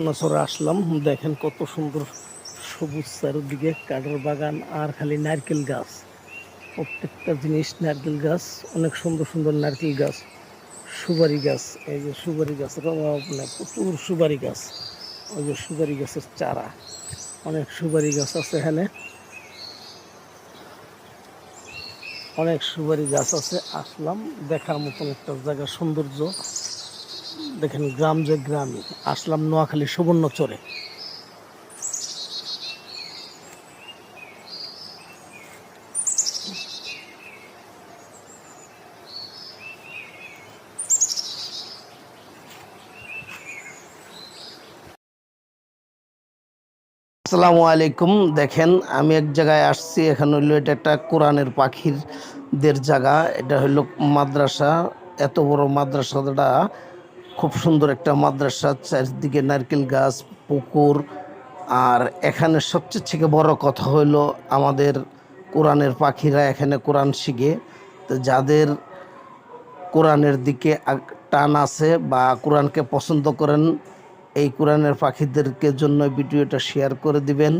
সুবর্ণচরে আসলাম। দেখেন কত সুন্দর সবুজ চারিদিকে, কাঠের বাগান আর খালি নারকেল গাছ। প্রত্যেকটা জিনিস নারকেল গাছ, অনেক সুন্দর সুন্দর নারকেল গাছ, সুপারি গাছ। এই যে সুপারি গাছের অভাব নেই, প্রচুর সুপারি গাছ। ওই যে সুপারি গাছের চারা, অনেক সুপারি গাছ আছে এখানে, অনেক সুপারি গাছ আছে। আসলাম দেখার মতন একটা জায়গা, সৌন্দর্য দেখেন। গ্রাম যে গ্রামই, আসলাম নোয়াখালী সুবর্ণচরে। আসসালামু আলাইকুম। দেখেন আমি এক জায়গায় আসছি, এখানে হইলো এটা একটা কোরআনের পাখিদের জায়গা। এটা হইলো মাদ্রাসা। এত বড় মাদ্রাসাটা, খুব সুন্দর একটা মাদ্রাসা, চারিদিকে নারকেল গাছ, পুকুর। আর এখানে সবচেয়ে থেকে বড় কথা হইলো আমাদের কোরআনের পাখিরা এখানে কোরআন শিখে। তো যাদের কোরআনের দিকে টান আছে বা কোরআনকে পছন্দ করেন, এই কোরআনের পাখিদেরকে জন্য ভিডিওটা শেয়ার করে দিবেন,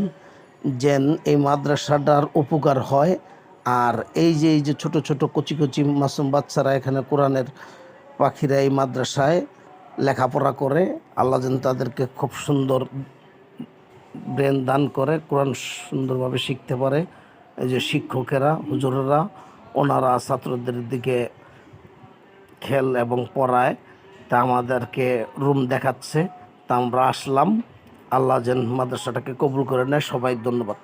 যেন এই মাদ্রাসাটার উপকার হয়। আর এই যে ছোট ছোট কচি কচি মাসুম বাচ্চারা এখানে কোরআনের পাখিরা এই মাদ্রাসায় লেখাপড়া করে, আল্লাহ যেন তাদেরকে খুব সুন্দর ব্রেন দান করে, কোরআন সুন্দরভাবে শিখতে পারে। এই যে শিক্ষকেরা, হুজুরেরা, ওনারা ছাত্রদের দিকে খেল এবং পড়ায়। তা আমাদেরকে রুম দেখাচ্ছে, তা আমরা আসলাম। আল্লাহ যেন মাদ্রাসাটাকে কবুল করে নেয়। সবাই ধন্যবাদ।